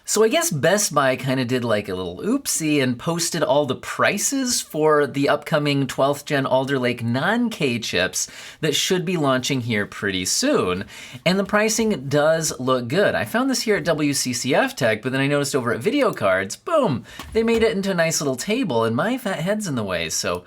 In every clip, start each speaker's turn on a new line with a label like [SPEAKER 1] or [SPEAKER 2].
[SPEAKER 1] So I guess Best Buy kind of did like a little oopsie and posted all the prices for the upcoming 12th gen Alder Lake non-K chips that should be launching here pretty soon. And the pricing does look good. I found this here at WCCF Tech, but then I noticed over at Video Cards, boom, they made it into a nice little table and my fat head's in the way, so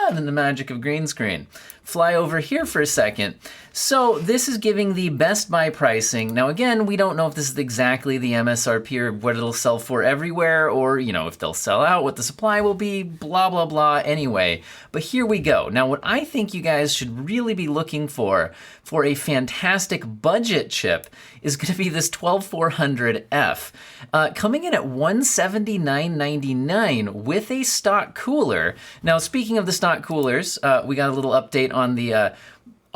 [SPEAKER 1] and the magic of green screen. Fly over here for a second. So this is giving the Best Buy pricing. Now again, we don't know if this is exactly the MSRP or what it'll sell for everywhere, or if they'll sell out, what the supply will be, blah, blah, blah, anyway. But here we go. Now what I think you guys should really be looking for a fantastic budget chip is gonna be this 12400F. Coming in at $179.99 with a stock cooler. Now speaking of the stock coolers, we got a little update on the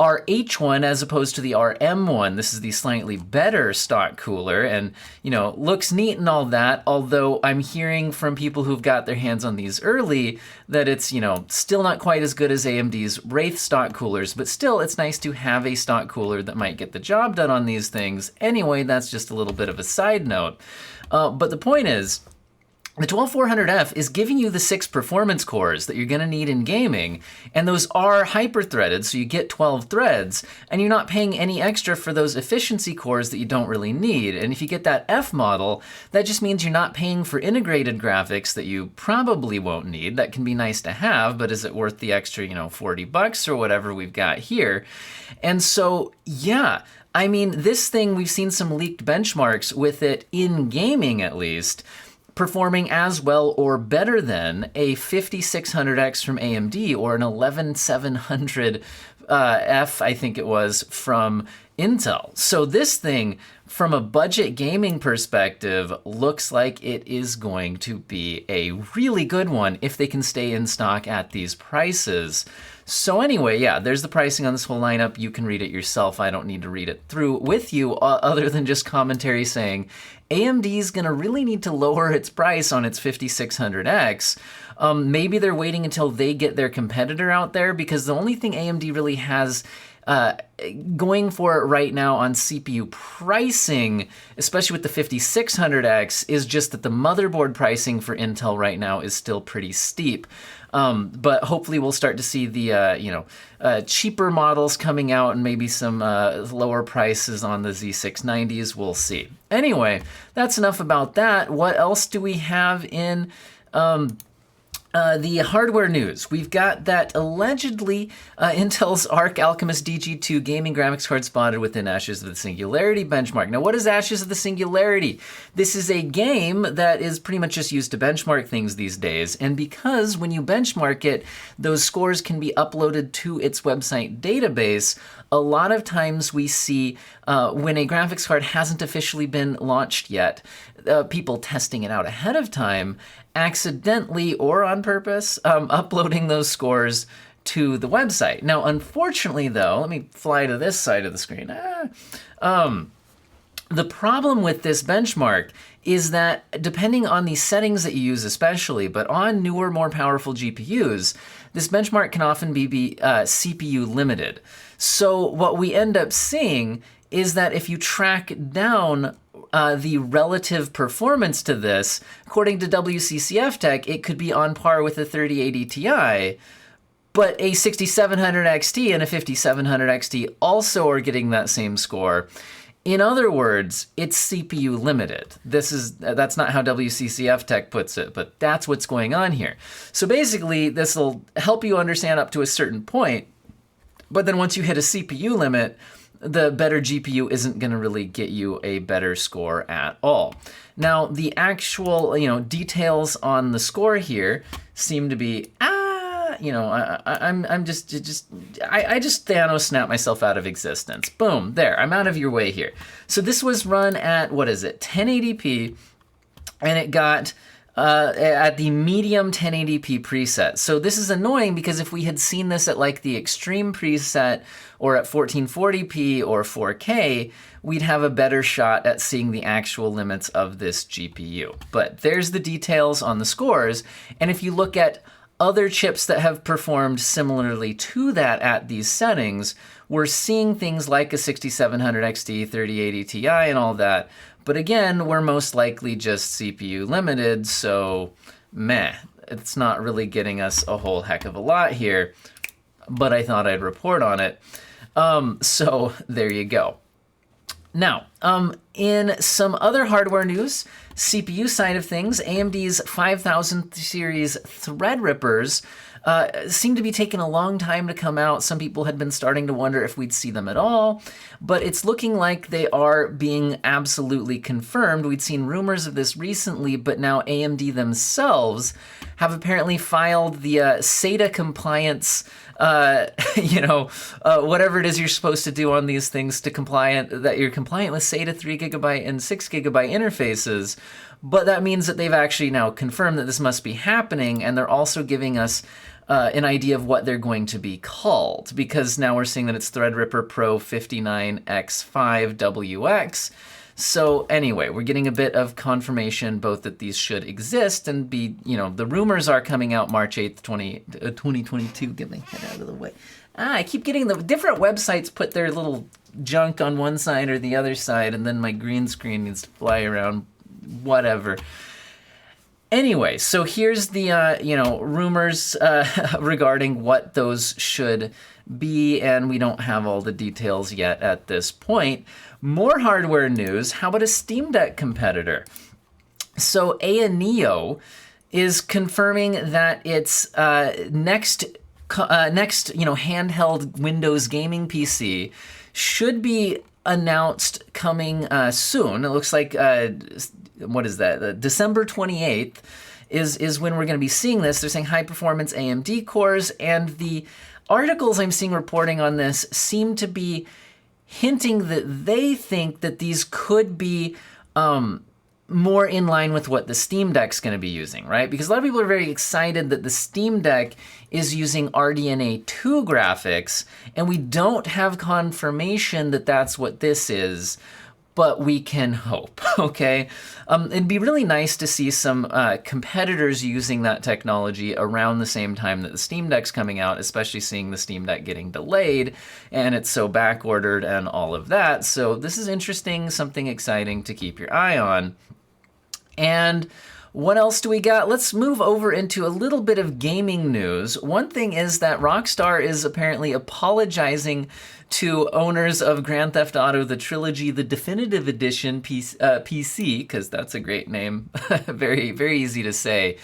[SPEAKER 1] RH1 as opposed to the RM1. This is the slightly better stock cooler and, looks neat and all that, although I'm hearing from people who've got their hands on these early that it's, still not quite as good as AMD's Wraith stock coolers, but still it's nice to have a stock cooler that might get the job done on these things. Anyway, that's just a little bit of a side note. But the point is, the 12400F is giving you the 6 performance cores that you're gonna need in gaming, and those are hyper-threaded, so you get 12 threads, and you're not paying any extra for those efficiency cores that you don't really need. And if you get that F model, that just means you're not paying for integrated graphics that you probably won't need. That can be nice to have, but is it worth the extra, $40 or whatever we've got here? And so, yeah, I mean, this thing, we've seen some leaked benchmarks with it in gaming at least, performing as well or better than a 5600X from AMD or an 11700F, I think it was, from Intel. So this thing, from a budget gaming perspective, looks like it is going to be a really good one if they can stay in stock at these prices. So anyway, yeah, there's the pricing on this whole lineup. You can read it yourself. I don't need to read it through with you other than just commentary saying AMD's gonna really need to lower its price on its 5600X. Maybe they're waiting until they get their competitor out there, because the only thing AMD really has going for it right now on CPU pricing, especially with the 5600X, is just that the motherboard pricing for Intel right now is still pretty steep. But hopefully we'll start to see the cheaper models coming out and maybe some lower prices on the Z690s. We'll see. Anyway, that's enough about that. What else do we have in the hardware news? We've got that allegedly Intel's ARC Alchemist DG2 gaming graphics card spotted within Ashes of the Singularity benchmark. Now, what is Ashes of the Singularity? This is a game that is pretty much just used to benchmark things these days, and because when you benchmark it, those scores can be uploaded to its website database, a lot of times we see when a graphics card hasn't officially been launched yet, people testing it out ahead of time, accidentally or on purpose, uploading those scores to the website. Now, unfortunately though, let me fly to this side of the screen. The problem with this benchmark is that depending on the settings that you use especially, but on newer, more powerful GPUs, this benchmark can often be CPU limited. So what we end up seeing is that if you track down the relative performance to this, according to WCCF Tech, it could be on par with a 3080 Ti, but a 6700 XT and a 5700 XT also are getting that same score. In other words, it's CPU limited. That's not how WCCF Tech puts it, but that's what's going on here. So basically, this will help you understand up to a certain point, but then once you hit a CPU limit, the better GPU isn't going to really get you a better score at all. Now, the actual, details on the score here seem to be, I just Thanos snapped myself out of existence. Boom, there, I'm out of your way here. So this was run at, 1080p, and it got at the medium 1080p preset. So this is annoying because if we had seen this at like the extreme preset or at 1440p or 4K, we'd have a better shot at seeing the actual limits of this GPU. But there's the details on the scores. And if you look at other chips that have performed similarly to that at these settings, we're seeing things like a 6700 XT, 3080 Ti and all that But again, we're most likely just CPU limited, so meh. It's not really getting us a whole heck of a lot here, but I thought I'd report on it. So there you go. Now, in some other hardware news, CPU side of things, AMD's 5000 series Threadrippers seem to be taking a long time to come out. Some people had been starting to wonder if we'd see them at all, but it's looking like they are being absolutely confirmed. We'd seen rumors of this recently, but now AMD themselves have apparently filed the SATA compliance, whatever it is you're supposed to do on these things that you're compliant with SATA 3GB and 6GB interfaces. But that means that they've actually now confirmed that this must be happening, and they're also giving us an idea of what they're going to be called, because now we're seeing that it's Threadripper Pro 59X5WX. So anyway, we're getting a bit of confirmation both that these should exist and be, the rumors are coming out March 8th, 2022. Get my head out of the way. I keep getting the different websites put their little junk on one side or the other side, and then my green screen needs to fly around, whatever. Anyway, so here's the, rumors regarding what those should be, and we don't have all the details yet at this point. More hardware news. How about a Steam Deck competitor? So AYANeo is confirming that its next handheld Windows gaming PC should be announced coming soon. It looks like December 28th is when we're going to be seeing this. They're saying high performance AMD cores, and the articles I'm seeing reporting on this seem to be hinting that they think that these could be more in line with what the Steam Deck's going to be using, right? Because a lot of people are very excited that the Steam Deck is using RDNA 2 graphics, and we don't have confirmation that that's what this is, but we can hope, okay? It'd be really nice to see some competitors using that technology around the same time that the Steam Deck's coming out, especially seeing the Steam Deck getting delayed, and it's so back-ordered and all of that. So this is interesting, something exciting to keep your eye on. And what else do we got? Let's move over into a little bit of gaming news. One thing is that Rockstar is apparently apologizing to owners of Grand Theft Auto, the Trilogy, the Definitive Edition PC, because that's a great name. Very, very easy to say.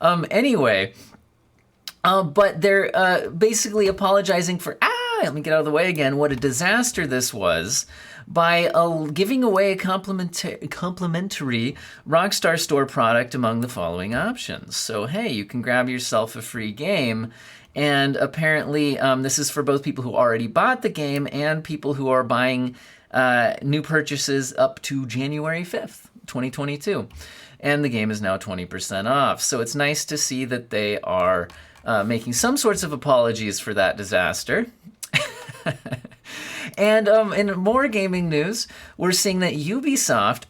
[SPEAKER 1] But they're basically apologizing for, let me get out of the way again, what a disaster this was, by giving away a complimentary Rockstar Store product among the following options. So, hey, you can grab yourself a free game, and apparently this is for both people who already bought the game and people who are buying new purchases up to January 5th, 2022. And the game is now 20% off. So it's nice to see that they are making some sorts of apologies for that disaster. And in more gaming news, we're seeing that Ubisoft,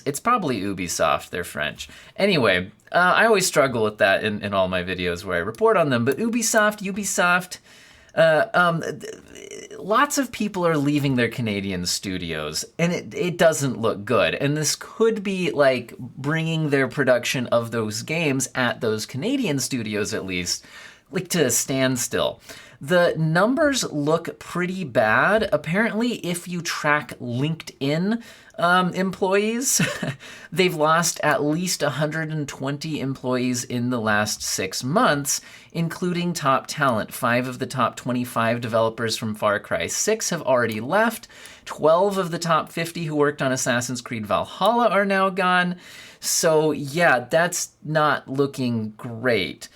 [SPEAKER 1] it's probably Ubisoft, they're French. Anyway, I always struggle with that in all my videos where I report on them, but Ubisoft, lots of people are leaving their Canadian studios, and it doesn't look good. And this could be like bringing their production of those games at those Canadian studios, at least, like to a standstill. The numbers look pretty bad. Apparently, if you track LinkedIn employees, they've lost at least 120 employees in the last 6 months, including top talent. 5 of the top 25 developers from Far Cry 6 have already left. 12 of the top 50 who worked on Assassin's Creed Valhalla are now gone. So yeah, that's not looking great.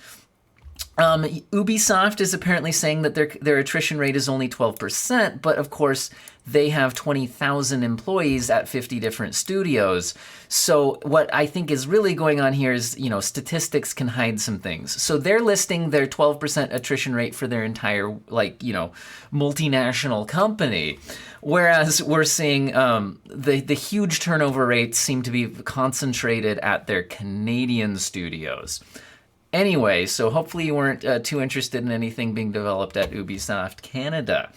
[SPEAKER 1] Ubisoft is apparently saying that their attrition rate is only 12%, but of course they have 20,000 employees at 50 different studios. So what I think is really going on here is, statistics can hide some things. So they're listing their 12% attrition rate for their entire, multinational company. Whereas we're seeing the huge turnover rates seem to be concentrated at their Canadian studios. Anyway, so hopefully you weren't too interested in anything being developed at Ubisoft Canada.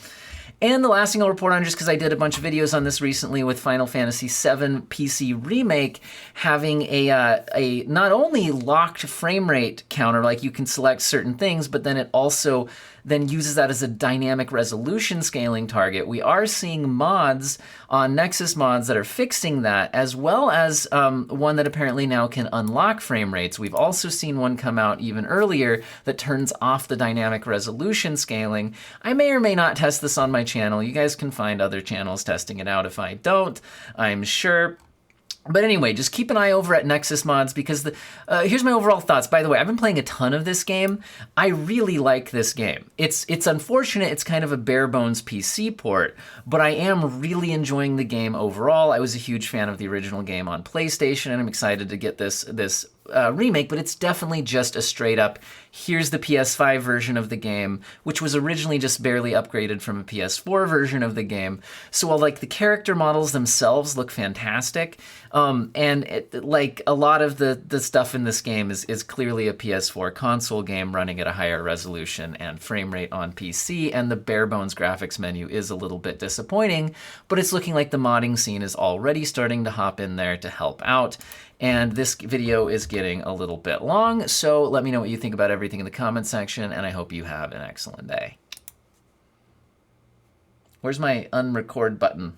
[SPEAKER 1] And the last thing I'll report on, just because I did a bunch of videos on this recently with Final Fantasy VII PC Remake having a not only locked frame rate counter, like you can select certain things, but then it also then uses that as a dynamic resolution scaling target. We are seeing mods on Nexus mods that are fixing that, as well as one that apparently now can unlock frame rates. We've also seen one come out even earlier that turns off the dynamic resolution scaling. I may or may not test this on my channel. You guys can find other channels testing it out if I don't, I'm sure. But anyway, just keep an eye over at Nexus Mods, because here's my overall thoughts. By the way, I've been playing a ton of this game. I really like this game. It's unfortunate it's kind of a bare bones PC port, but I am really enjoying the game overall. I was a huge fan of the original game on PlayStation, and I'm excited to get this remake, but it's definitely just a straight up, here's the PS5 version of the game, which was originally just barely upgraded from a PS4 version of the game. So while like the character models themselves look fantastic, and like a lot of the stuff in this game is clearly a PS4 console game running at a higher resolution and frame rate on PC, and the bare bones graphics menu is a little bit disappointing, but it's looking like the modding scene is already starting to hop in there to help out. And this video is getting a little bit long, so let me know what you think about everything in the comment section, and I hope you have an excellent day. Where's my unrecord button?